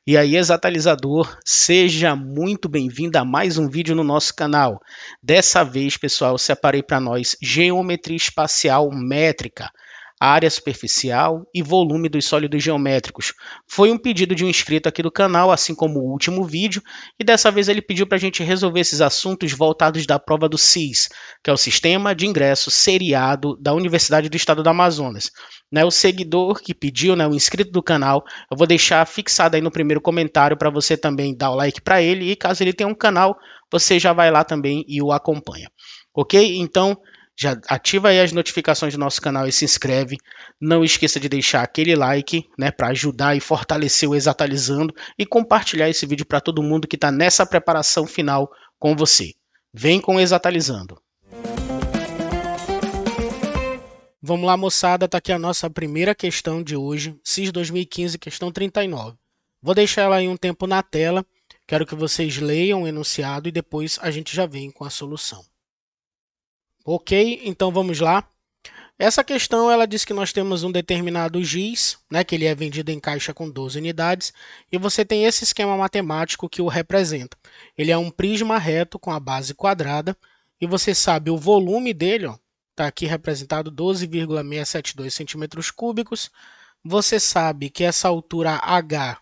E aí, exatalizador, seja muito bem-vindo a mais um vídeo no nosso canal. Dessa vez, pessoal, eu separei para nós geometria espacial métrica, área superficial e volume dos sólidos geométricos. Foi um pedido de um inscrito aqui do canal, assim como o último vídeo, e dessa vez ele pediu para a gente resolver esses assuntos voltados da prova do SIS, que é o Sistema de Ingresso Seriado da Universidade do Estado do Amazonas. O seguidor que pediu, o inscrito do canal, eu vou deixar fixado aí no primeiro comentário para você também dar o like para ele, e caso ele tenha um canal, você já vai lá também e o acompanha. Ok? Então, já ativa aí as notificações do nosso canal e se inscreve. Não esqueça de deixar aquele like, para ajudar e fortalecer o Exatalizando e compartilhar esse vídeo para todo mundo que está nessa preparação final com você. Vem com o Exatalizando. Vamos lá, moçada, tá aqui a nossa primeira questão de hoje, SIS 2015, questão 39. Vou deixar ela aí um tempo na tela, quero que vocês leiam o enunciado e depois a gente já vem com a solução. Ok, então vamos lá. Essa questão ela diz que nós temos um determinado giz, que ele é vendido em caixa com 12 unidades, e você tem esse esquema matemático que o representa. Ele é um prisma reto com a base quadrada, e você sabe o volume dele, está aqui representado 12,672 centímetros cúbicos. Você sabe que essa altura H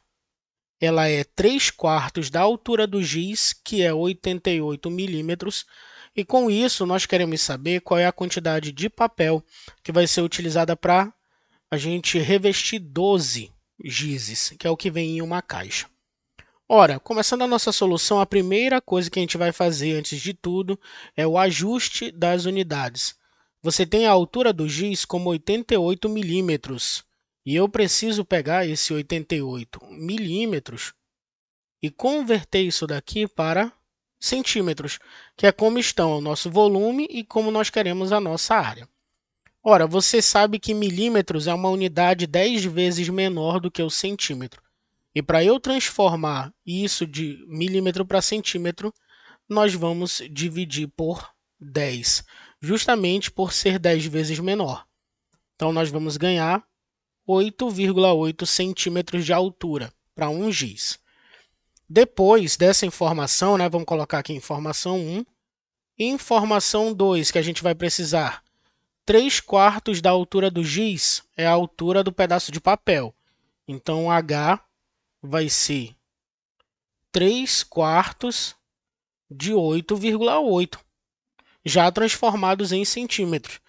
ela é 3/4 da altura do giz, que é 88 milímetros, e com isso nós queremos saber qual é a quantidade de papel que vai ser utilizada para a gente revestir 12 gizes, que é o que vem em uma caixa. Ora, começando a nossa solução, a primeira coisa que a gente vai fazer antes de tudo é o ajuste das unidades. Você tem a altura do giz como 88 milímetros, e eu preciso pegar esse 88 milímetros e converter isso daqui para centímetros, que é como estão o nosso volume e como nós queremos a nossa área. Ora, você sabe que milímetros é uma unidade 10 vezes menor do que o centímetro. E para eu transformar isso de milímetro para centímetro, nós vamos dividir por 10, justamente por ser 10 vezes menor. Então, nós vamos ganhar 8,8 centímetros de altura para um giz. Depois dessa informação, vamos colocar aqui informação 1, e informação 2, que a gente vai precisar. 3/4 da altura do giz é a altura do pedaço de papel. Então, H vai ser 3/4 de 8,8, já transformados em centímetros.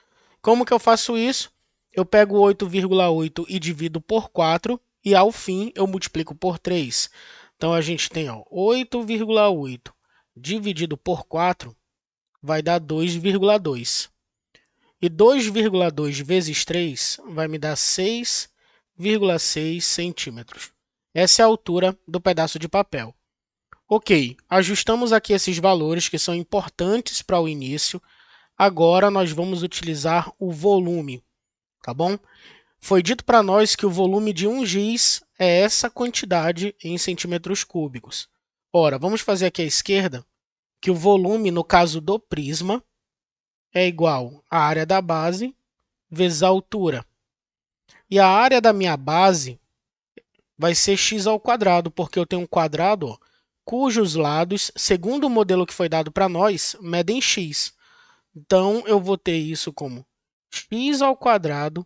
Como que eu faço isso? Eu pego 8,8 e divido por 4, e ao fim eu multiplico por 3. Então, a gente tem 8,8 dividido por 4 vai dar 2,2. E 2,2 vezes 3 vai me dar 6,6 centímetros. Essa é a altura do pedaço de papel. Ok, ajustamos aqui esses valores que são importantes para o início. Agora, nós vamos utilizar o volume, tá bom? Foi dito para nós que o volume de um giz é essa quantidade em centímetros cúbicos. Ora, vamos fazer aqui à esquerda que o volume, no caso do prisma, é igual à área da base vezes a altura. E a área da minha base vai ser x², porque eu tenho um quadrado cujos lados, segundo o modelo que foi dado para nós, medem x. Então, eu vou ter isso como x²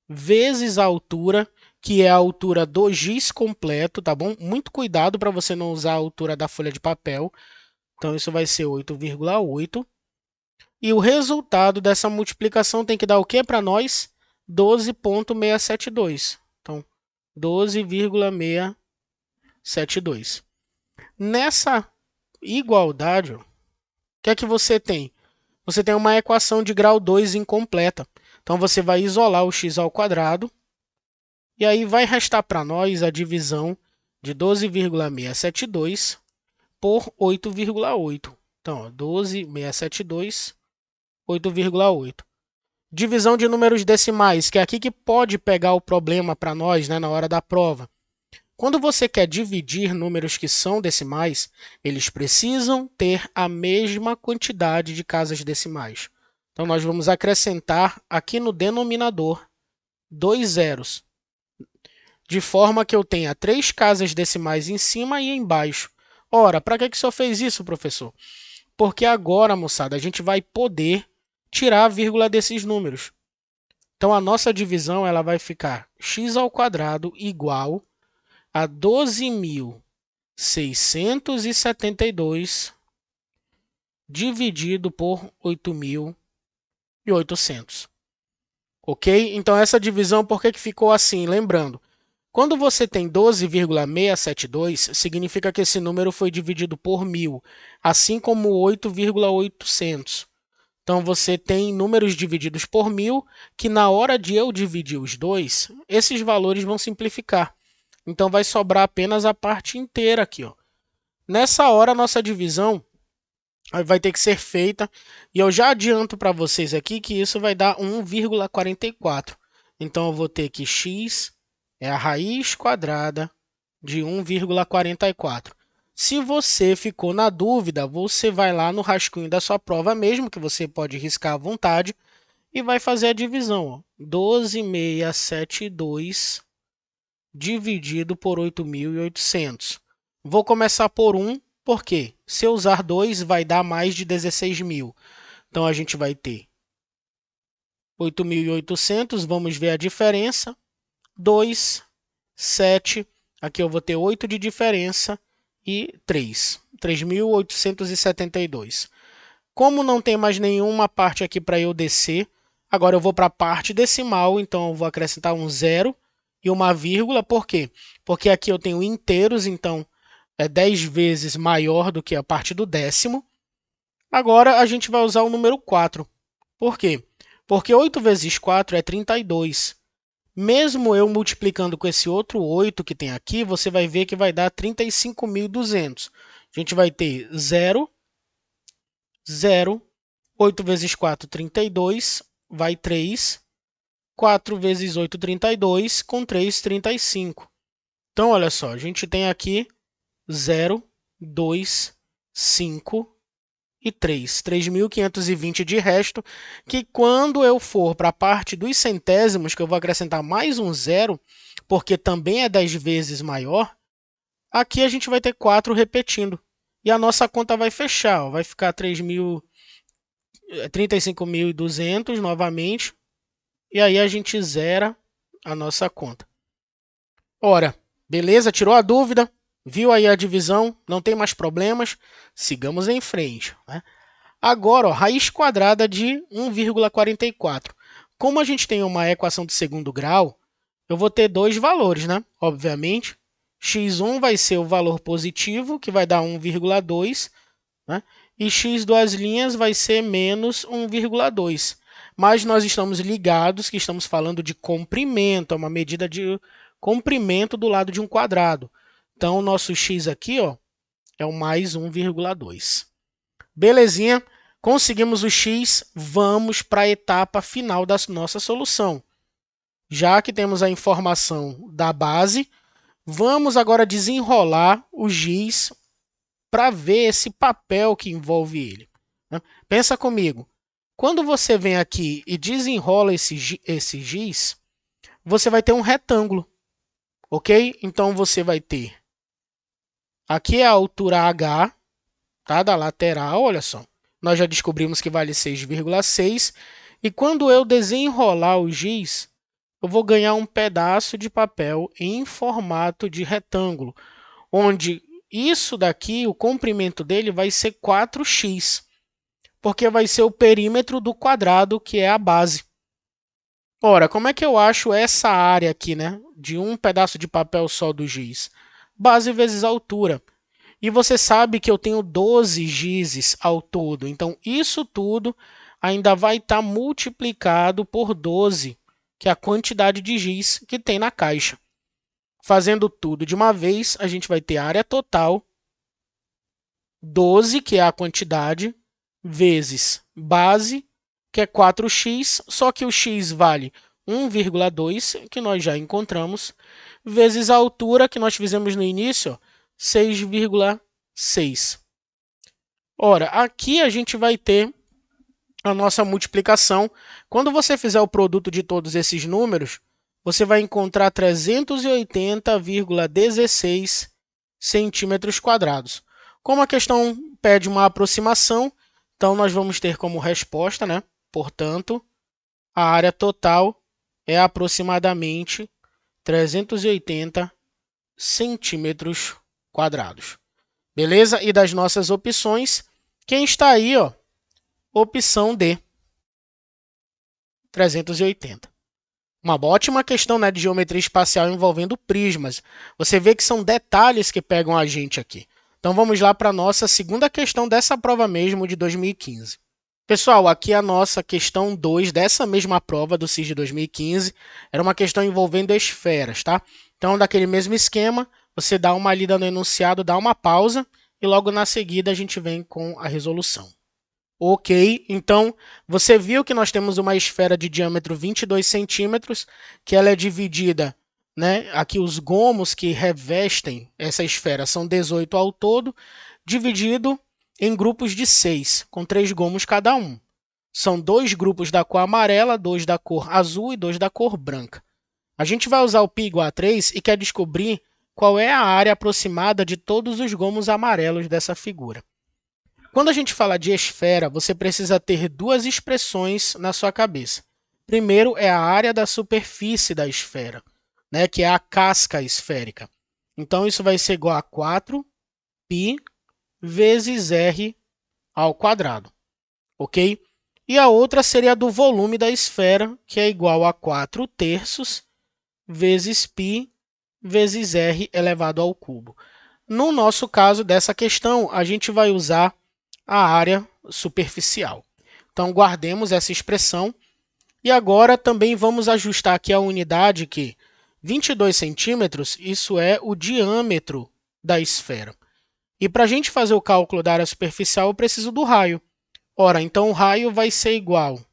vezes a altura, que é a altura do giz completo, tá bom? Muito cuidado para você não usar a altura da folha de papel. Então, isso vai ser 8,8. E o resultado dessa multiplicação tem que dar o que para nós? 12,672. Então, 12,672. Nessa igualdade, o que é que você tem? Você tem uma equação de grau 2 incompleta. Então, você vai isolar o x², e aí vai restar para nós a divisão de 12,672 por 8,8. Então, 12,672, 8,8. Divisão de números decimais, que é aqui que pode pegar o problema para nós, na hora da prova. Quando você quer dividir números que são decimais, eles precisam ter a mesma quantidade de casas decimais. Então, nós vamos acrescentar aqui no denominador 2 zeros. de forma que eu tenha 3 casas decimais em cima e embaixo. Ora, para que o senhor fez isso, professor? Porque agora, moçada, a gente vai poder tirar a vírgula desses números. Então, a nossa divisão ela vai ficar x² igual a 12.672 dividido por 8.800. Ok? Então, essa divisão, por que ficou assim? Lembrando, quando você tem 12,672, significa que esse número foi dividido por 1.000, assim como 8,800. Então, você tem números divididos por 1.000, que na hora de eu dividir os dois, esses valores vão simplificar. Então, vai sobrar apenas a parte inteira aqui, ó. Nessa hora, a nossa divisão vai ter que ser feita, e eu já adianto para vocês aqui que isso vai dar 1,44. Então, eu vou ter que x é a raiz quadrada de 1,44. Se você ficou na dúvida, você vai lá no rascunho da sua prova mesmo, que você pode riscar à vontade, e vai fazer a divisão. Ó. 12.672 dividido por 8.800. Vou começar por 1, porque se eu usar 2 vai dar mais de 16.000. Então, a gente vai ter 8.800, vamos ver a diferença. 2, 7, aqui eu vou ter 8 de diferença e 3. 3.872. Como não tem mais nenhuma parte aqui para eu descer, agora eu vou para a parte decimal, então eu vou acrescentar um 0 e uma vírgula. Por quê? Porque aqui eu tenho inteiros, então é 10 vezes maior do que a parte do décimo. Agora a gente vai usar o número 4. Por quê? Porque 8 vezes 4 é 32. Mesmo eu multiplicando com esse outro 8 que tem aqui, você vai ver que vai dar 35.200. A gente vai ter 0, 0, 8 vezes 4, 32, vai 3, 4 vezes 8, 32, com 3, 35. Então, olha só, a gente tem aqui 0, 2, 5 e 3. 3.520 de resto, que quando eu for para a parte dos centésimos, que eu vou acrescentar mais um zero, porque também é 10 vezes maior, aqui a gente vai ter 4 repetindo. E a nossa conta vai fechar, ó, vai ficar 35.200 novamente, e aí a gente zera a nossa conta. Ora, beleza? Tirou a dúvida? Viu aí a divisão? Não tem mais problemas? Sigamos em frente. Né? Agora, ó, raiz quadrada de 1,44. Como a gente tem uma equação de segundo grau, eu vou ter dois valores, né? Obviamente, x1 vai ser o valor positivo, que vai dar 1,2, né? E x duas linhas vai ser menos 1,2. Mas nós estamos ligados que estamos falando de comprimento, é uma medida de comprimento do lado de um quadrado. Então, o nosso x aqui ó, é o mais 1,2. Belezinha? Conseguimos o x, vamos para a etapa final da nossa solução. Já que temos a informação da base, vamos agora desenrolar o giz para ver esse papel que envolve ele. Pensa comigo, quando você vem aqui e desenrola esse giz, você vai ter um retângulo, ok? Então, você vai ter, aqui é a altura H, tá? Da lateral, olha só. Nós já descobrimos que vale 6,6. E quando eu desenrolar o giz, eu vou ganhar um pedaço de papel em formato de retângulo, onde isso daqui, o comprimento dele vai ser 4x, porque vai ser o perímetro do quadrado, que é a base. Ora, como é que eu acho essa área aqui, né, de um pedaço de papel só do giz? Base vezes altura. E você sabe que eu tenho 12 gizes ao todo. Então, isso tudo ainda vai estar multiplicado por 12, que é a quantidade de giz que tem na caixa. Fazendo tudo de uma vez, a gente vai ter a área total, 12, que é a quantidade, vezes base, que é 4x, só que o x vale 1,2, que nós já encontramos, vezes a altura, que nós fizemos no início, 6,6. Ora, aqui a gente vai ter a nossa multiplicação. Quando você fizer o produto de todos esses números, você vai encontrar 380,16 centímetros quadrados. Como a questão pede uma aproximação, então nós vamos ter como resposta, né? Portanto, a área total é aproximadamente 380 centímetros quadrados. Beleza? E das nossas opções, quem está aí, ó, opção D, 380. Uma ótima questão, né, de geometria espacial envolvendo prismas. Você vê que são detalhes que pegam a gente aqui. Então vamos lá para a nossa segunda questão dessa prova mesmo de 2015. Pessoal, aqui a nossa questão 2 dessa mesma prova do CIS de 2015 era uma questão envolvendo esferas, tá? Então, daquele mesmo esquema, você dá uma lida no enunciado, dá uma pausa e logo na seguida a gente vem com a resolução. Ok, então você viu que nós temos uma esfera de diâmetro 22 centímetros, que ela é dividida, né? Aqui os gomos que revestem essa esfera são 18 ao todo, dividido em grupos de 6, com 3 gomos cada um. São 2 grupos da cor amarela, 2 da cor azul e 2 da cor branca. A gente vai usar o π igual a 3 e quer descobrir qual é a área aproximada de todos os gomos amarelos dessa figura. Quando a gente fala de esfera, você precisa ter duas expressões na sua cabeça. Primeiro é a área da superfície da esfera, né, que é a casca esférica. Então, isso vai ser igual a 4π vezes r ao quadrado, ok? E a outra seria a do volume da esfera, que é igual a 4/3 vezes π vezes r elevado ao cubo. No nosso caso dessa questão, a gente vai usar a área superficial. Então, guardemos essa expressão. E agora também vamos ajustar aqui a unidade que 22 centímetros, isso é o diâmetro da esfera. E para a gente fazer o cálculo da área superficial, eu preciso do raio. Ora, então o raio vai ser igual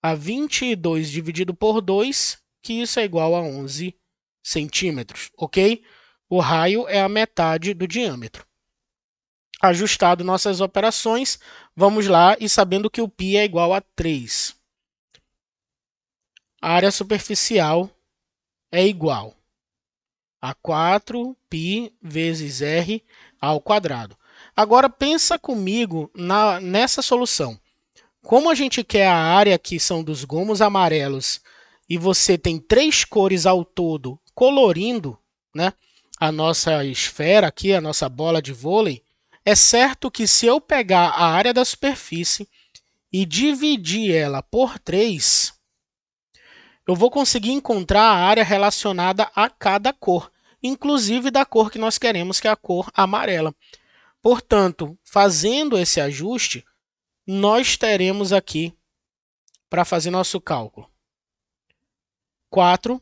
a 22 dividido por 2, que isso é igual a 11 centímetros, ok? O raio é a metade do diâmetro. Ajustado nossas operações, vamos lá e sabendo que o π é igual a 3. A área superficial é igual a 4π vezes r ao quadrado. Agora, pensa comigo nessa solução. Como a gente quer a área que são dos gomos amarelos e você tem 3 cores ao todo colorindo, né, a nossa esfera aqui, a nossa bola de vôlei, é certo que se eu pegar a área da superfície e dividir ela por 3, eu vou conseguir encontrar a área relacionada a cada cor, inclusive da cor que nós queremos, que é a cor amarela. Portanto, fazendo esse ajuste, nós teremos aqui, para fazer nosso cálculo, 4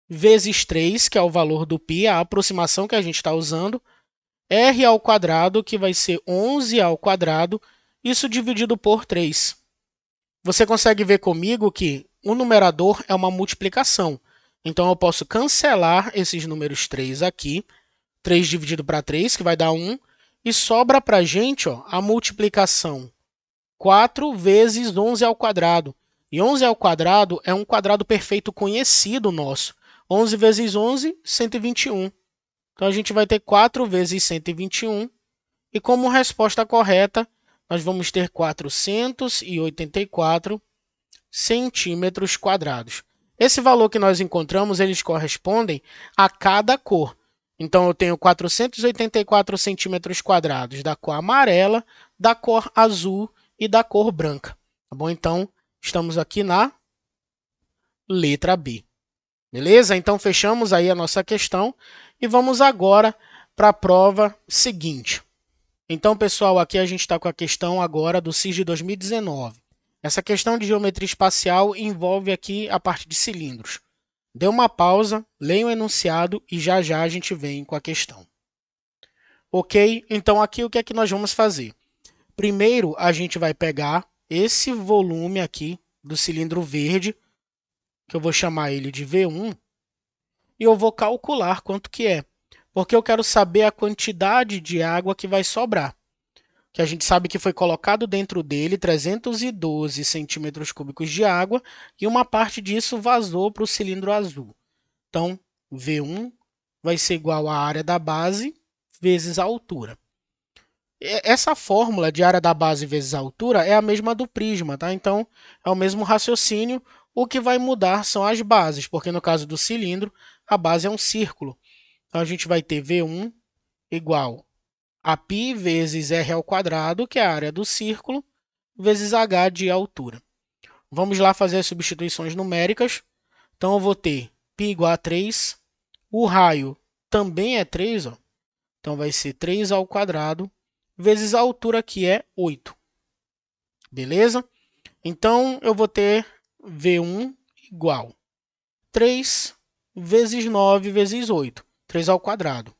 vezes 3, que é o valor do π, a aproximação que a gente está usando, r ao quadrado, que vai ser 11 ao quadrado, isso dividido por 3. Você consegue ver comigo que o numerador é uma multiplicação. Então, eu posso cancelar esses números 3 aqui, 3 dividido para 3, que vai dar 1, e sobra para a gente, ó, a multiplicação 4 vezes 11 ao quadrado. E 11 ao quadrado é um quadrado perfeito conhecido nosso. 11 vezes 11, 121. Então, a gente vai ter 4 vezes 121. E como resposta correta, nós vamos ter 484 centímetros quadrados. Esse valor que nós encontramos, eles correspondem a cada cor. Então, eu tenho 484 centímetros quadrados da cor amarela, da cor azul e da cor branca. Tá bom? Então, estamos aqui na letra B. Beleza? Então, fechamos aí a nossa questão e vamos agora para a prova seguinte. Então, pessoal, aqui a gente está com a questão agora do CIS de 2019. Essa questão de geometria espacial envolve aqui a parte de cilindros. Dê uma pausa, leia o enunciado e já já a gente vem com a questão. Ok? Então, aqui o que é que nós vamos fazer? Primeiro, a gente vai pegar esse volume aqui do cilindro verde, que eu vou chamar ele de V1, e eu vou calcular quanto que é, porque eu quero saber a quantidade de água que vai sobrar. que a gente sabe que foi colocado dentro dele 312 centímetros cúbicos de água e uma parte disso vazou para o cilindro azul. Então, V1 vai ser igual à área da base vezes a altura. Essa fórmula de área da base vezes a altura é a mesma do prisma, tá? Então, é o mesmo raciocínio. O que vai mudar são as bases, porque no caso do cilindro, a base é um círculo. Então, a gente vai ter V1 igual a π vezes r ao quadrado, que é a área do círculo, vezes h de altura. Vamos lá fazer as substituições numéricas. Então, eu vou ter π igual a 3. O raio também é 3, ó. Então, vai ser 3 ao quadrado vezes a altura, que é 8. Beleza? Então, eu vou ter V1 igual 3 vezes 9 vezes 8. 3 ao quadrado.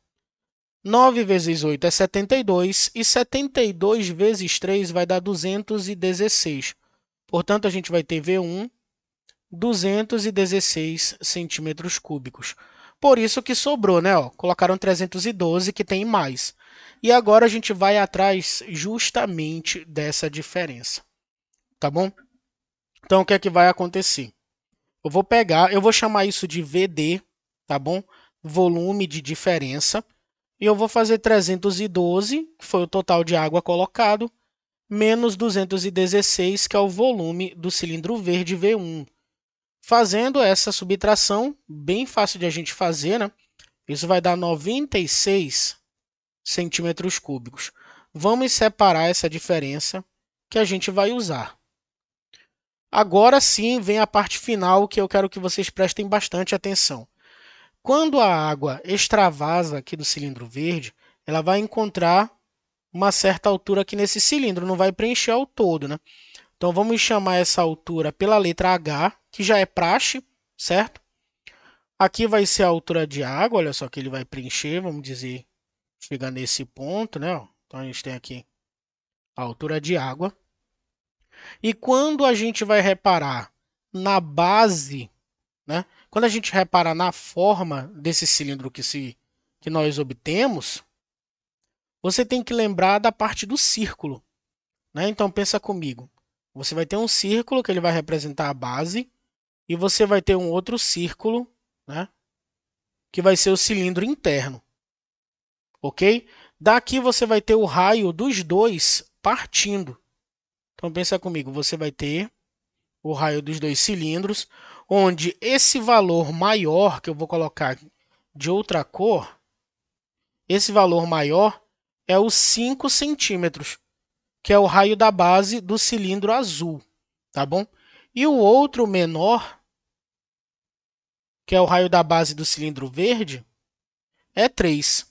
9 vezes 8 é 72, e 72 vezes 3 vai dar 216. Portanto, a gente vai ter V1 216 centímetros cúbicos. Por isso que sobrou, né? Ó, colocaram 312, que tem mais. E agora a gente vai atrás justamente dessa diferença. Tá bom? Então, o que é que vai acontecer? Eu vou chamar isso de VD, tá bom? Volume de diferença. E eu vou fazer 312, que foi o total de água colocado, menos 216, que é o volume do cilindro verde V1. Fazendo essa subtração, bem fácil de a gente fazer, né? Isso vai dar 96 centímetros cúbicos. Vamos separar essa diferença que a gente vai usar. Agora sim vem a parte final, que eu quero que vocês prestem bastante atenção. Quando a água extravasa aqui do cilindro verde, ela vai encontrar uma certa altura aqui nesse cilindro, não vai preencher ao todo, né? Então, vamos chamar essa altura pela letra H, que já é praxe, certo? Aqui vai ser a altura de água, olha só que ele vai preencher, vamos dizer, chegar nesse ponto, né? Então, a gente tem aqui a altura de água. E quando a gente vai reparar na base, né? Quando a gente reparar na forma desse cilindro que nós obtemos, você tem que lembrar da parte do círculo, né? Então, pensa comigo. Você vai ter um círculo que ele vai representar a base e você vai ter um outro círculo, né, que vai ser o cilindro interno, ok? Daqui você vai ter o raio dos dois partindo. Então, pensa comigo, você vai ter o raio dos dois cilindros, onde esse valor maior, que eu vou colocar de outra cor, esse valor maior é os 5 centímetros, que é o raio da base do cilindro azul, tá bom? E o outro menor, que é o raio da base do cilindro verde, é 3.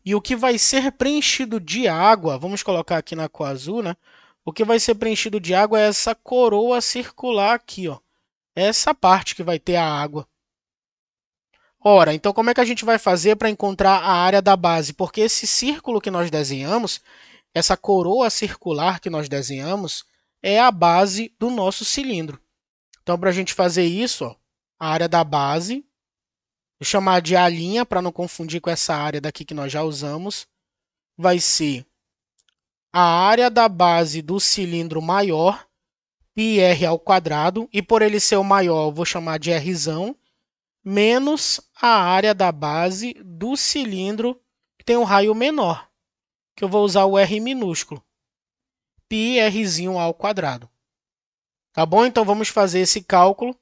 E o que vai ser preenchido de água, vamos colocar aqui na cor azul, né? O que vai ser preenchido de água é essa coroa circular aqui, ó. Essa parte que vai ter a água. Ora, então como é que a gente vai fazer para encontrar a área da base? Porque esse círculo que nós desenhamos, essa coroa circular que nós desenhamos, é a base do nosso cilindro. Então, para a gente fazer isso, ó, a área da base, vou chamar de A' para não confundir com essa área daqui que nós já usamos, vai ser a área da base do cilindro maior, πr ao quadrado, e por ele ser o maior, eu vou chamar de Rzão, menos a área da base do cilindro que tem um raio menor, que eu vou usar o R minúsculo, πrzinho ao quadrado. Tá bom? Então, vamos fazer esse cálculo.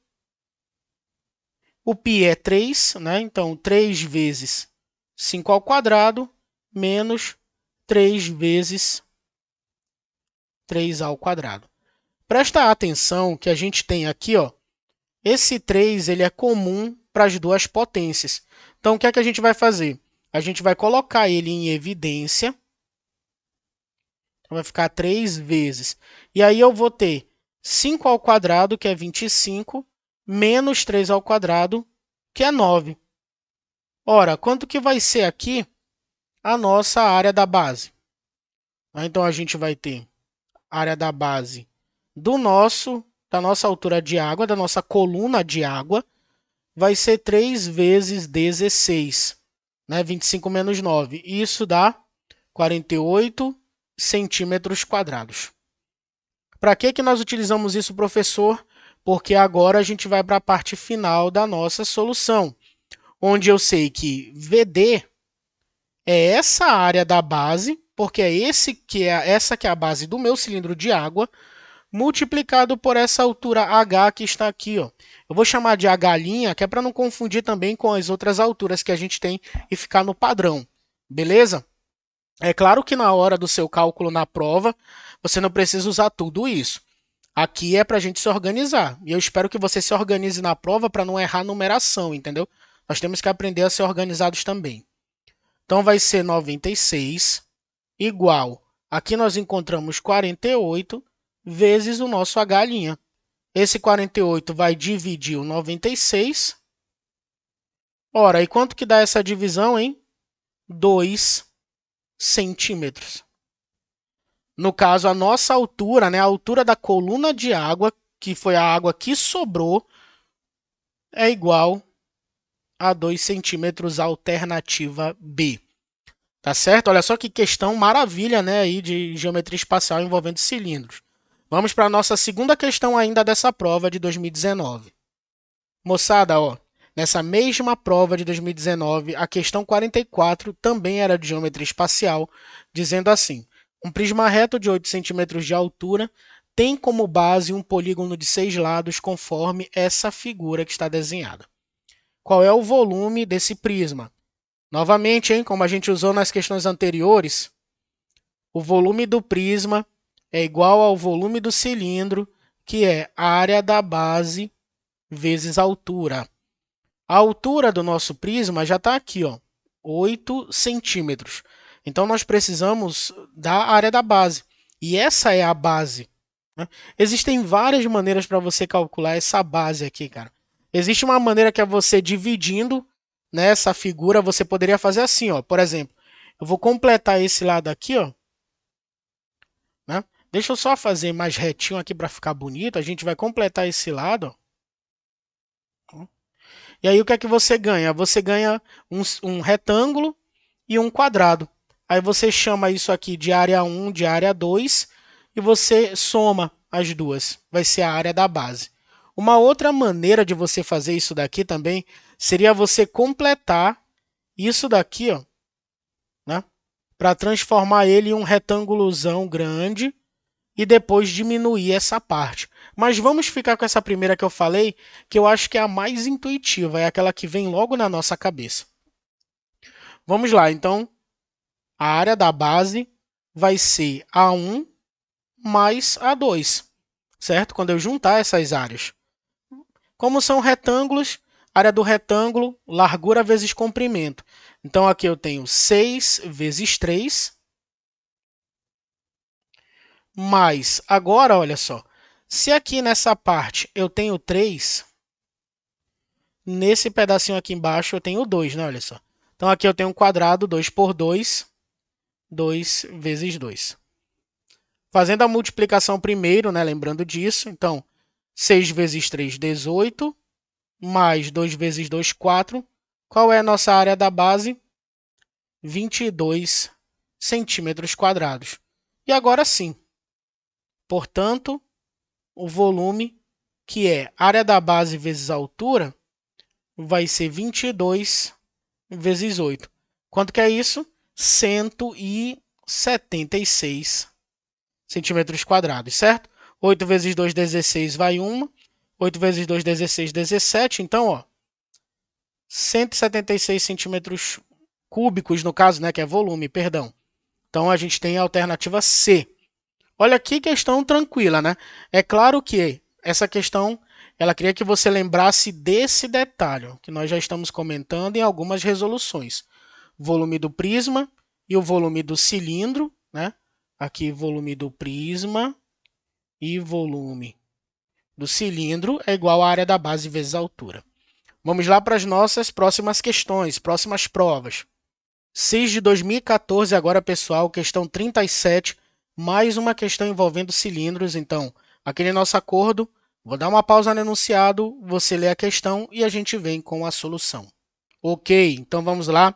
O π é 3, né? Então, 3 vezes 5 ao quadrado, menos 3 vezes 3 ao quadrado. Presta atenção que a gente tem aqui, ó, esse 3 ele é comum para as duas potências. Então, o que é que a gente vai fazer? A gente vai colocar ele em evidência. Então, vai ficar 3 vezes. E aí eu vou ter 5 ao quadrado, que é 25, menos 3 ao quadrado, que é 9. Ora, quanto que vai ser aqui a nossa área da base? Então, a gente vai ter a área da base da nossa altura de água, da nossa coluna de água, vai ser 3 vezes 16, né? 25 menos 9. Isso dá 48 centímetros quadrados. Para que nós utilizamos isso, professor? Porque agora a gente vai para a parte final da nossa solução, onde eu sei que VD é essa área da base, porque é essa que é a base do meu cilindro de água, multiplicado por essa altura H que está aqui. Ó. Eu vou chamar de H', que é para não confundir também com as outras alturas que a gente tem e ficar no padrão. Beleza? É claro que na hora do seu cálculo na prova, você não precisa usar tudo isso. Aqui é para a gente se organizar. E eu espero que você se organize na prova para não errar a numeração, entendeu? Nós temos que aprender a ser organizados também. Então, vai ser 96 igual. Aqui nós encontramos 48 vezes o nosso H'. Esse 48 vai dividir o 96. Ora, e quanto que dá essa divisão, hein? 2 centímetros. No caso, a nossa altura, né, a altura da coluna de água, que foi a água que sobrou, é igual a 2 centímetros, alternativa B. Tá certo? Olha só que questão maravilha, né, aí de geometria espacial envolvendo cilindros. Vamos para a nossa segunda questão ainda dessa prova de 2019. Moçada, ó, nessa mesma prova de 2019, a questão 44 também era de geometria espacial, dizendo assim: um prisma reto de 8 centímetros de altura tem como base um polígono de 6 lados conforme essa figura que está desenhada. Qual é o volume desse prisma? Novamente, hein, como a gente usou nas questões anteriores, o volume do prisma é igual ao volume do cilindro, que é a área da base vezes a altura. A altura do nosso prisma já está aqui, ó, 8 centímetros. Então, nós precisamos da área da base. E essa é a base. Né? Existem várias maneiras para você calcular essa base aqui, cara. Existe uma maneira que é você dividindo, né, essa figura. Você poderia fazer assim, ó. Por exemplo, eu vou completar esse lado aqui, ó. Né? Deixa eu só fazer mais retinho aqui para ficar bonito. A gente vai completar esse lado, ó. E aí o que é que você ganha? Você ganha um retângulo e um quadrado. Aí você chama isso aqui de área 1, de área 2, e você soma as duas. Vai ser a área da base. Uma outra maneira de você fazer isso daqui também seria você completar isso daqui, ó, né, para transformar ele em um retângulozão grande e depois diminuir essa parte. Mas vamos ficar com essa primeira que eu falei, que eu acho que é a mais intuitiva, é aquela que vem logo na nossa cabeça. Vamos lá, então, a área da base vai ser A1 mais A2, certo? Quando eu juntar essas áreas. Como são retângulos, área do retângulo, largura vezes comprimento. Então, aqui eu tenho 6 vezes 3, mais, agora, olha só, se aqui nessa parte eu tenho 3, nesse pedacinho aqui embaixo eu tenho 2, né? Olha só. Então, aqui eu tenho um quadrado, 2 por 2, 2 vezes 2. Fazendo a multiplicação primeiro, né? Lembrando disso, então, 6 vezes 3, 18, mais 2 vezes 2, 4. Qual é a nossa área da base? 22 centímetros quadrados. E agora sim, portanto, o volume, que é área da base vezes a altura, vai ser 22 vezes 8. Quanto que é isso? 176 centímetros quadrados, certo? 8 vezes 2, 16, vai 1. 8 vezes 2, 16, 17. Então, ó, 176 centímetros cúbicos, no caso, né, que é volume, perdão. Então, a gente tem a alternativa C. Olha que questão tranquila, né? É claro que essa questão, ela queria que você lembrasse desse detalhe, que nós já estamos comentando em algumas resoluções. Volume do prisma e o volume do cilindro, né? Aqui, volume do prisma e volume do cilindro é igual à área da base vezes a altura. Vamos lá para as nossas próximas questões, próximas provas. CIS de 2014 agora, pessoal, questão 37, mais uma questão envolvendo cilindros. Então, aquele nosso acordo, vou dar uma pausa no enunciado, você lê a questão e a gente vem com a solução. Ok, então vamos lá.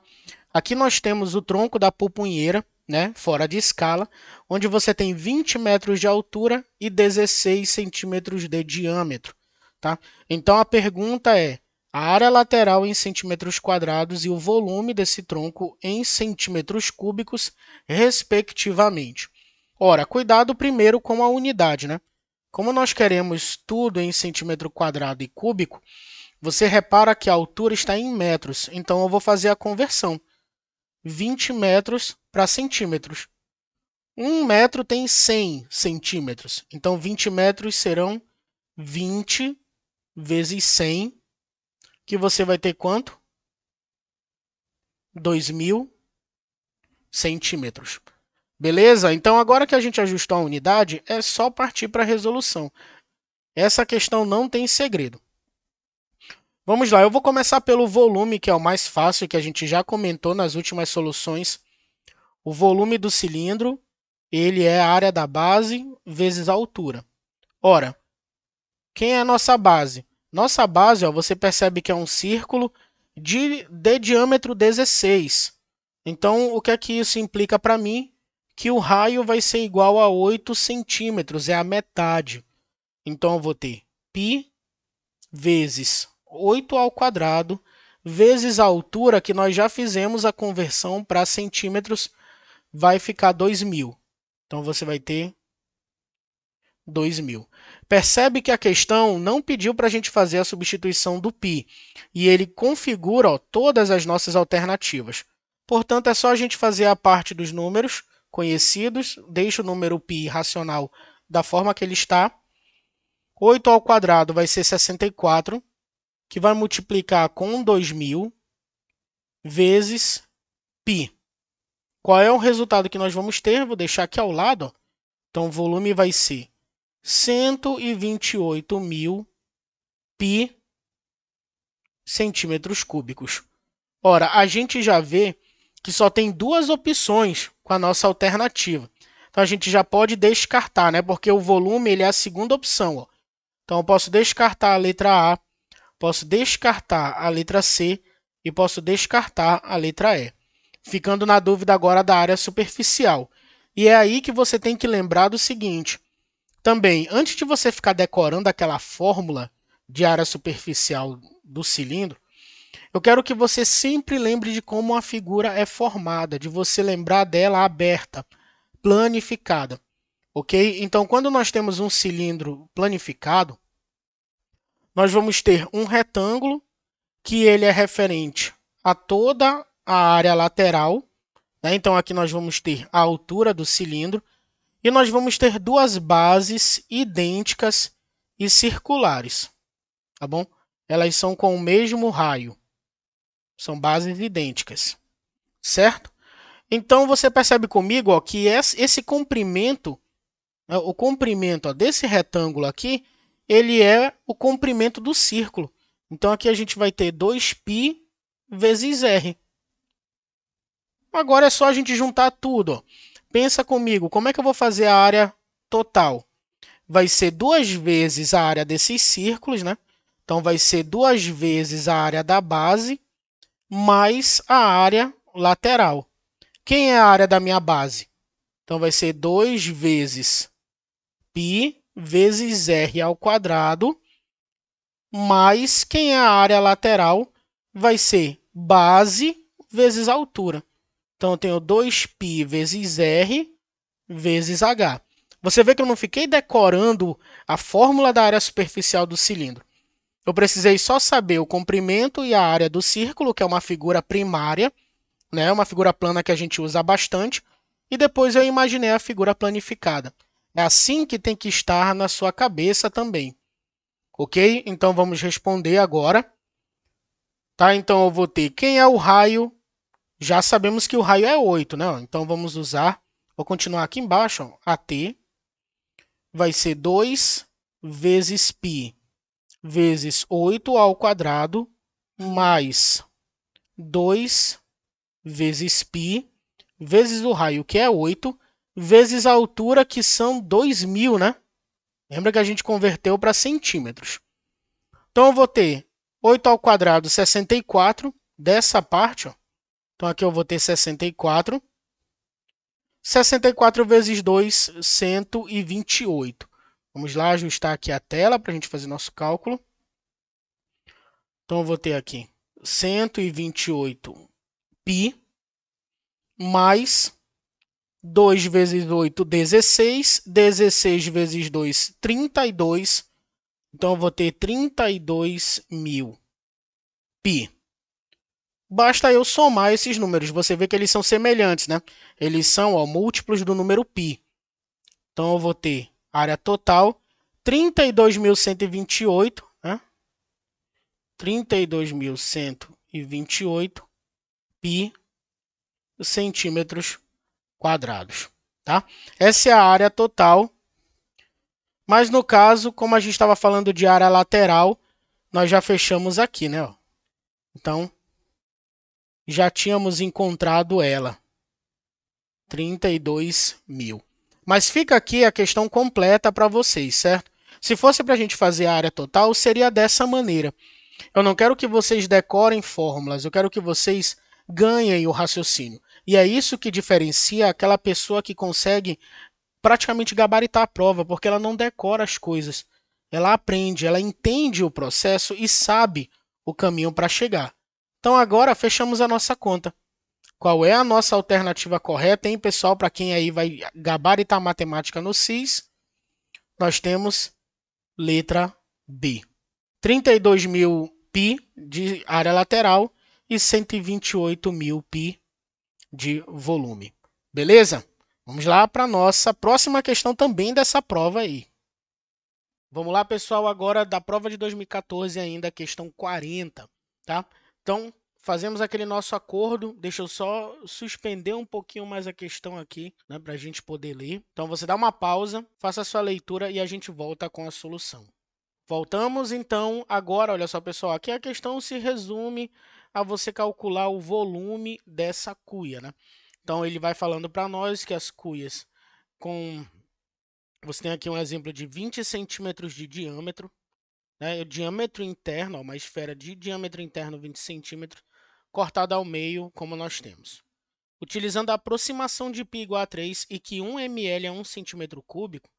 Aqui nós temos o tronco da pupunheira, né, fora de escala, onde você tem 20 metros de altura e 16 centímetros de diâmetro. Tá? Então a pergunta é a área lateral em centímetros quadrados e o volume desse tronco em centímetros cúbicos, respectivamente. Ora, cuidado primeiro com a unidade, né? Como nós queremos tudo em centímetro quadrado e cúbico, você repara que a altura está em metros, então eu vou fazer a conversão. 20 metros para centímetros. 1 metro tem 100 centímetros, então 20 metros serão 20 vezes 100, que você vai ter quanto? 2.000 centímetros. Beleza? Então, agora que a gente ajustou a unidade, é só partir para a resolução. Essa questão não tem segredo. Vamos lá, eu vou começar pelo volume, que é o mais fácil, que a gente já comentou nas últimas soluções. O volume do cilindro, ele é a área da base vezes a altura. Ora, quem é a nossa base? Nossa base, ó, você percebe que é um círculo de diâmetro 16. Então, o que é que isso implica para mim? Que o raio vai ser igual a 8 centímetros, é a metade. Então, eu vou ter π vezes 8 ao quadrado, vezes a altura, que nós já fizemos a conversão para centímetros, vai ficar 2.000. Então, você vai ter 2.000. Percebe que a questão não pediu para a gente fazer a substituição do π, e ele configura, ó, todas as nossas alternativas. Portanto, é só a gente fazer a parte dos números conhecidos, deixa o número π racional da forma que ele está. 8 ao quadrado vai ser 64, que vai multiplicar com 2.000 vezes π. Qual é o resultado que nós vamos ter? Vou deixar aqui ao lado. Ó. Então, o volume vai ser 128.000 π centímetros cúbicos. Ora, a gente já vê que só tem duas opções com a nossa alternativa. Então, a gente já pode descartar, né? Porque o volume ele é a segunda opção. Ó. Então, eu posso descartar a letra A, posso descartar a letra C e posso descartar a letra E. Ficando na dúvida agora da área superficial. E é aí que você tem que lembrar do seguinte. Também, antes de você ficar decorando aquela fórmula de área superficial do cilindro, eu quero que você sempre lembre de como a figura é formada, de você lembrar dela aberta, planificada, ok? Então, quando nós temos um cilindro planificado, nós vamos ter um retângulo que ele é referente a toda a área lateral, né? Então, aqui nós vamos ter a altura do cilindro, e nós vamos ter duas bases idênticas e circulares, tá bom? Elas são com o mesmo raio. São bases idênticas, certo? Então, você percebe comigo ó, que esse comprimento, o comprimento ó, desse retângulo aqui, ele é o comprimento do círculo. Então, aqui a gente vai ter 2π vezes r. Agora é só a gente juntar tudo. Ó. Pensa comigo, como é que eu vou fazer a área total? Vai ser 2 vezes a área desses círculos, né? Então, vai ser 2 vezes a área da base mais a área lateral. Quem é a área da minha base? Então, vai ser 2 vezes π vezes r ao quadrado, mais quem é a área lateral? Vai ser base vezes altura. Então, eu tenho 2π vezes r vezes h. Você vê que eu não fiquei decorando a fórmula da área superficial do cilindro. Eu precisei só saber o comprimento e a área do círculo, que é uma figura primária, né? Uma figura plana que a gente usa bastante, e depois eu imaginei a figura planificada. É assim que tem que estar na sua cabeça também. Ok? Então, vamos responder agora. Tá? Então, eu vou ter quem é o raio. Já sabemos que o raio é 8, né? Então, vamos usar, vou continuar aqui embaixo, ó, AT vai ser 2 vezes π vezes 8 ao quadrado, mais 2 vezes π, vezes o raio, que é 8, vezes a altura, que são 2.000, né? Lembra que a gente converteu para centímetros. Então, eu vou ter 8 ao quadrado, 64, dessa parte, ó. Então, aqui eu vou ter 64 64 vezes 2, 128. Vamos lá ajustar aqui a tela para a gente fazer nosso cálculo. Então, eu vou ter aqui 128 π mais 2 vezes 8, 16. 16 vezes 2, 32. Então, eu vou ter 32.000 π. Basta eu somar esses números. Você vê que eles são semelhantes, né? Eles são múltiplos do número π. Então, eu vou ter área total 32.128, né? 32.128 π centímetros quadrados, tá? Essa é a área total, mas no caso, como a gente estava falando de área lateral, nós já fechamos aqui, né? Então, já tínhamos encontrado ela, 32.000. Mas fica aqui a questão completa para vocês, certo? Se fosse para a gente fazer a área total, seria dessa maneira. Eu não quero que vocês decorem fórmulas, eu quero que vocês ganhem o raciocínio. E é isso que diferencia aquela pessoa que consegue praticamente gabaritar a prova, porque ela não decora as coisas. Ela aprende, ela entende o processo e sabe o caminho para chegar. Então agora fechamos a nossa conta. Qual é a nossa alternativa correta, hein, pessoal? Para quem aí vai gabaritar matemática no SIS, nós temos letra B. 32.000 π de área lateral e 128.000 π de volume. Beleza? Vamos lá para a nossa próxima questão também dessa prova aí. Vamos lá, pessoal, agora da prova de 2014 ainda, questão 40, tá? Então, fazemos aquele nosso acordo. Deixa eu só suspender um pouquinho mais a questão aqui, né, para a gente poder ler. Então, você dá uma pausa, faça a sua leitura e a gente volta com a solução. Voltamos, então, agora, olha só, pessoal, aqui a questão se resume a você calcular o volume dessa cuia, né? Então, ele vai falando para nós que as cuias com... Você tem aqui um exemplo de 20 centímetros de diâmetro, né? O diâmetro interno, ó, uma esfera de diâmetro interno 20 centímetros, cortada ao meio, como nós temos. Utilizando a aproximação de π igual a 3 e que 1 ml é 1 centímetro cúbico,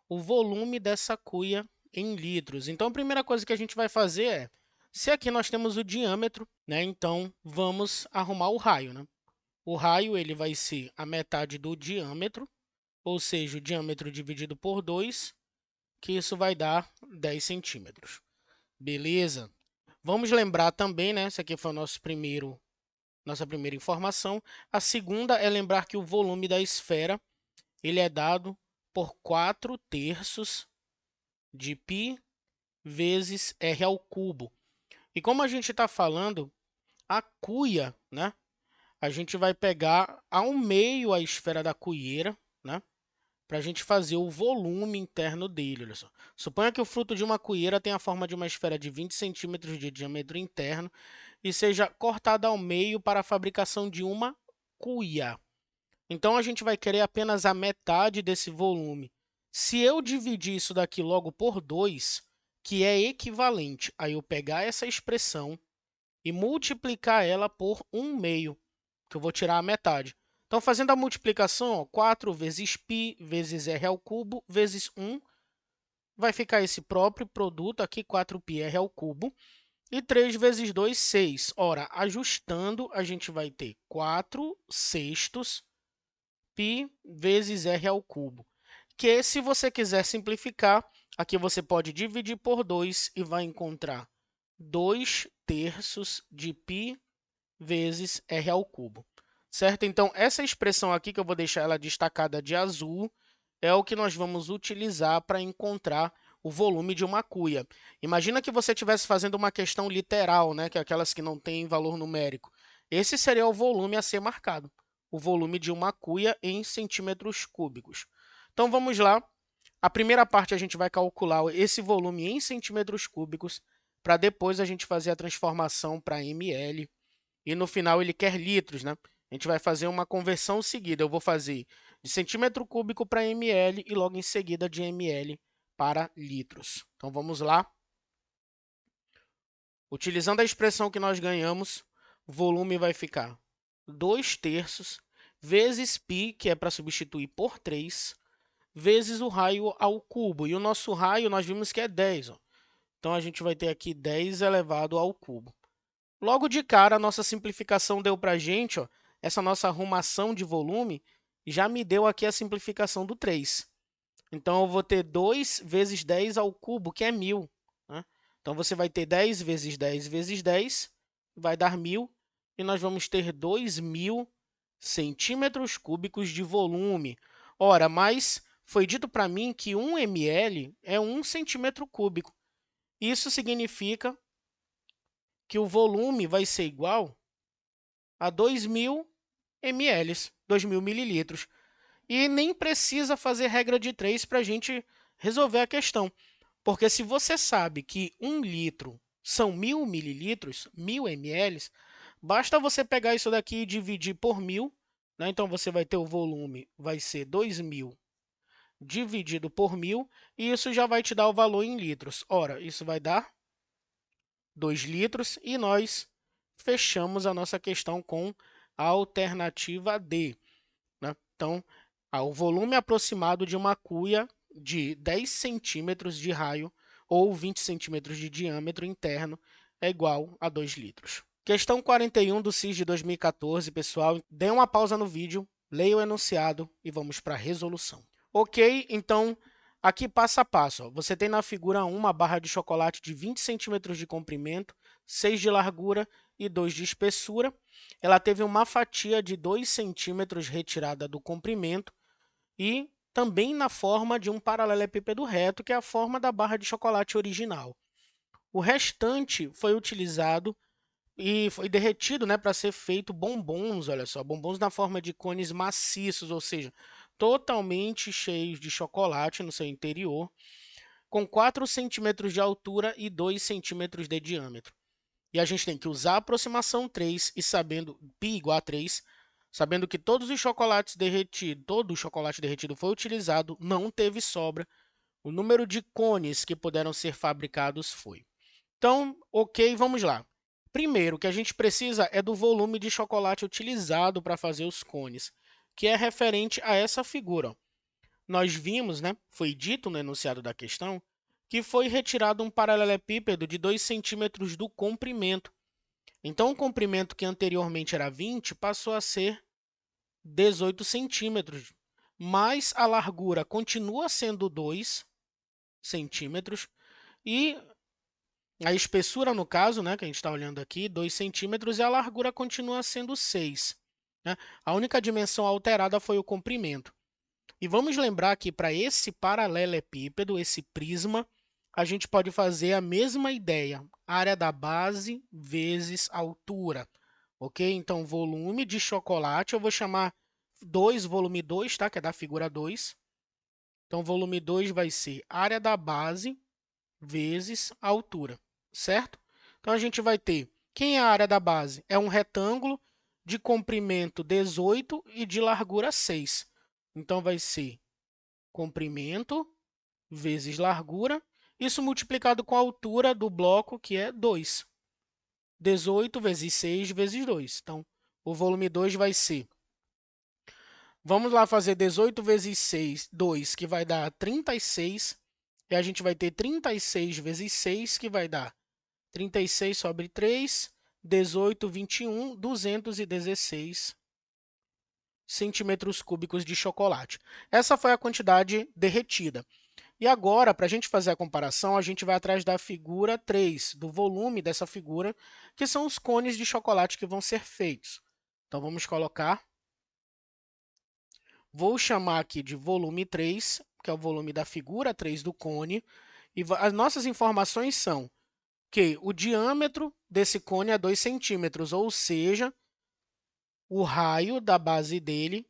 o volume dessa cuia em litros. Então, a primeira coisa que a gente vai fazer é, se aqui nós temos o diâmetro, né? Então, vamos arrumar o raio, né? O raio ele vai ser a metade do diâmetro, ou seja, o diâmetro dividido por 2, que isso vai dar 10 centímetros. Beleza? Vamos lembrar também, né? Essa aqui foi nossa primeira informação. A segunda é lembrar que o volume da esfera ele é dado por 4/3 de π vezes r ao cubo. E como a gente está falando, a cuia, né? A gente vai pegar ao meio a esfera da cueira, né? Para a gente fazer o volume interno dele. Olha só. Suponha que o fruto de uma cueira tenha a forma de uma esfera de 20 centímetros de diâmetro interno e seja cortada ao meio para a fabricação de uma cuia. Então, a gente vai querer apenas a metade desse volume. Se eu dividir isso daqui logo por 2, que é equivalente a eu pegar essa expressão e multiplicar ela por 1/2, que eu vou tirar a metade. Então, fazendo a multiplicação, ó, 4 vezes π vezes r ao cubo vezes 1, vai ficar esse próprio produto aqui, 4πr ao cubo, e 3 vezes 2, 6. Ora, ajustando, a gente vai ter 4/6 π vezes r ao cubo, que se você quiser simplificar, aqui você pode dividir por 2 e vai encontrar 2/3 de π vezes r ao cubo, certo? Então, essa expressão aqui, que eu vou deixar ela destacada de azul, é o que nós vamos utilizar para encontrar o volume de uma cuia. Imagina que você estivesse fazendo uma questão literal, né, que é aquelas que não têm valor numérico. Esse seria o volume a ser marcado, o volume de uma cuia em centímetros cúbicos. Então, vamos lá. A primeira parte a gente vai calcular esse volume em centímetros cúbicos, para depois a gente fazer a transformação para ml. E no final ele quer litros, né? A gente vai fazer uma conversão seguida. Eu vou fazer de centímetro cúbico para ml e logo em seguida de ml para litros. Então, vamos lá. Utilizando a expressão que nós ganhamos, o volume vai ficar 2/3 vezes π, que é para substituir por 3, vezes o raio ao cubo. E o nosso raio, nós vimos que é 10. Ó. Então, a gente vai ter aqui 10 elevado ao cubo. Logo de cara, a nossa simplificação deu para a gente, ó, essa nossa arrumação de volume, já me deu aqui a simplificação do 3. Então, eu vou ter 2 vezes 10 ao cubo, que é 1.000. Né? Então, você vai ter 10 vezes 10 vezes 10, vai dar 1.000, e nós vamos ter 2.000 centímetros cúbicos de volume. Ora, mas foi dito para mim que 1 ml é 1 centímetro cúbico. Isso significa que o volume vai ser igual a 2.000 ml, 2.000 mililitros. E nem precisa fazer regra de 3 para a gente resolver a questão. Porque se você sabe que 1 litro são 1.000 mililitros, 1.000 ml, basta você pegar isso daqui e dividir por 1.000. Né? Então, você vai ter o volume, vai ser 2.000 dividido por 1.000, e isso já vai te dar o valor em litros. Ora, isso vai dar 2 litros, e nós fechamos a nossa questão com a alternativa D. Né? Então, o volume aproximado de uma cuia de 10 centímetros de raio ou 20 centímetros de diâmetro interno é igual a 2 litros. Questão 41 do SIS de 2014, pessoal. Dê uma pausa no vídeo, leia o enunciado e vamos para a resolução. Ok, então, aqui passo a passo. Ó. Você tem na figura 1 uma barra de chocolate de 20 centímetros de comprimento, 6 de largura e 2 de espessura. Ela teve uma fatia de 2 centímetros retirada do comprimento e também na forma de um paralelepípedo reto, que é a forma da barra de chocolate original. O restante foi utilizado e foi derretido, né, para ser feito bombons, olha só, bombons na forma de cones maciços, ou seja, totalmente cheios de chocolate no seu interior, com 4 centímetros de altura e 2 centímetros de diâmetro. E a gente tem que usar a aproximação 3 e sabendo π igual a 3, sabendo que todos os chocolates derretidos, todo o chocolate derretido foi utilizado, não teve sobra, o número de cones que puderam ser fabricados foi. Então, ok, vamos lá. Primeiro, o que a gente precisa é do volume de chocolate utilizado para fazer os cones, que é referente a essa figura. Nós vimos, né, foi dito no enunciado da questão, que foi retirado um paralelepípedo de 2 centímetros do comprimento. Então, o comprimento que anteriormente era 20 passou a ser 18 centímetros, mas a largura continua sendo 2 centímetros e a espessura, no caso, né, que a gente está olhando aqui, 2 centímetros, e a largura continua sendo 6. Né? A única dimensão alterada foi o comprimento. E vamos lembrar que para esse paralelepípedo, esse prisma, a gente pode fazer a mesma ideia, área da base vezes altura. Ok? Então, volume de chocolate, eu vou chamar 2, volume 2, tá? Que é da figura 2. Então, volume 2 vai ser área da base vezes a altura, certo? Então, a gente vai ter, quem é a área da base? É um retângulo de comprimento 18 e de largura 6. Então, vai ser comprimento vezes largura, isso multiplicado com a altura do bloco, que é 2. 18 vezes 6 vezes 2. Então, o volume 2 vai ser... Vamos lá fazer 18 vezes 6, 2, que vai dar 36. E a gente vai ter 36 vezes 6, que vai dar 36 sobre 3, 18, 21, 216 centímetros cúbicos de chocolate. Essa foi a quantidade derretida. E agora, para a gente fazer a comparação, a gente vai atrás da figura 3, do volume dessa figura, que são os cones de chocolate que vão ser feitos. Então, vamos colocar. Vou chamar aqui de volume 3, que é o volume da figura 3 do cone. E as nossas informações são que o diâmetro desse cone é 2 centímetros, ou seja, o raio da base dele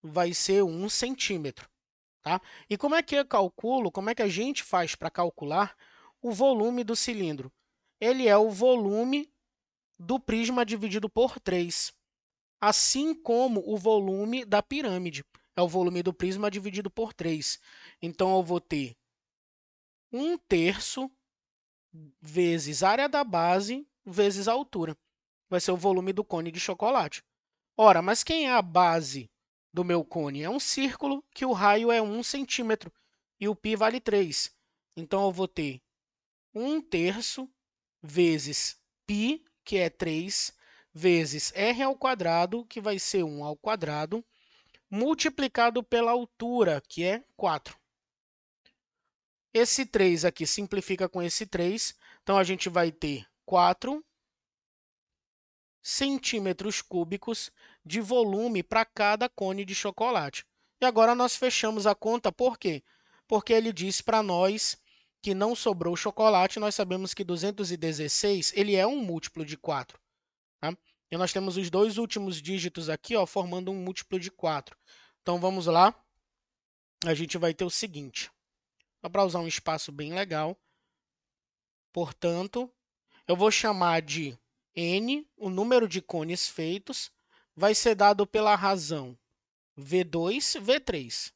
vai ser 1 centímetro. Tá? E como é que eu calculo, como é que a gente faz para calcular o volume do cilindro? Ele é o volume do prisma dividido por 3, assim como o volume da pirâmide. É o volume do prisma dividido por 3. Então, eu vou ter 1/3 vezes área da base vezes a altura. Vai ser o volume do cone de chocolate. Ora, mas quem é a base do meu cone? É um círculo que o raio é 1 centímetro e o π vale 3. Então, eu vou ter 1/3 vezes π, que é 3, vezes r ao quadrado, que vai ser 1 ao quadrado, multiplicado pela altura, que é 4. Esse 3 aqui simplifica com esse 3, então a gente vai ter 4 centímetros cúbicos de volume para cada cone de chocolate. E agora nós fechamos a conta, por quê? Porque ele diz para nós que não sobrou chocolate, nós sabemos que 216 ele é um múltiplo de 4. Tá? E nós temos os dois últimos dígitos aqui, ó, formando um múltiplo de 4. Então, vamos lá. A gente vai ter o seguinte. Só para usar um espaço bem legal. Portanto, eu vou chamar de N, o número de cones feitos, vai ser dado pela razão V2, V3.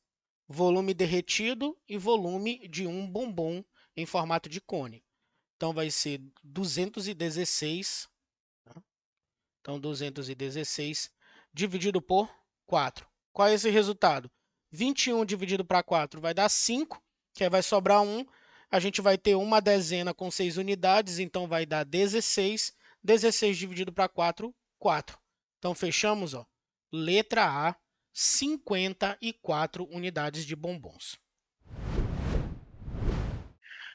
Volume derretido e volume de um bombom em formato de cone. Então, vai ser 216. Então, 216 dividido por 4. Qual é esse resultado? 21 dividido para 4 vai dar 5, que aí vai sobrar 1. A gente vai ter uma dezena com 6 unidades, então vai dar 16. 16 dividido para 4, 4. Então, fechamos, ó. Letra A, 54 unidades de bombons.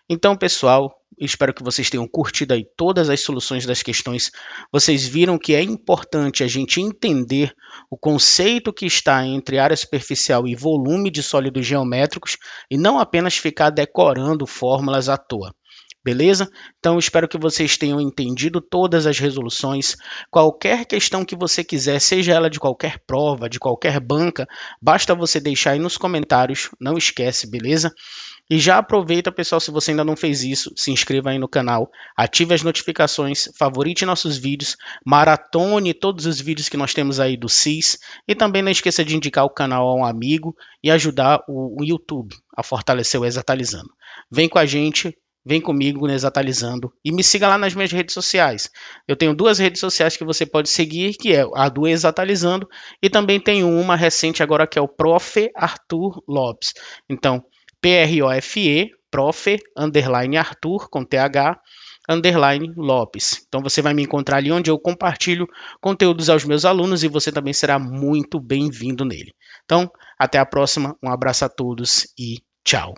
Então, pessoal, espero que vocês tenham curtido aí todas as soluções das questões. Vocês viram que é importante a gente entender o conceito que está entre área superficial e volume de sólidos geométricos e não apenas ficar decorando fórmulas à toa. Beleza? Então, espero que vocês tenham entendido todas as resoluções. Qualquer questão que você quiser, seja ela de qualquer prova, de qualquer banca, basta você deixar aí nos comentários. Não esquece, beleza? E já aproveita, pessoal, se você ainda não fez isso, se inscreva aí no canal, ative as notificações, favorite nossos vídeos, maratone todos os vídeos que nós temos aí do CIS e também não esqueça de indicar o canal a um amigo e ajudar o YouTube a fortalecer o Exatalizando. Vem com a gente, vem comigo no Exatalizando e me siga lá nas minhas redes sociais. Eu tenho duas redes sociais que você pode seguir, que é a do Exatalizando e também tenho uma recente agora que é o Prof. Arthur Lopes. Então, PROFE, Prof, underline Arthur, com TH, underline Lopes. Então você vai me encontrar ali onde eu compartilho conteúdos aos meus alunos e você também será muito bem-vindo nele. Então, até a próxima, um abraço a todos e tchau!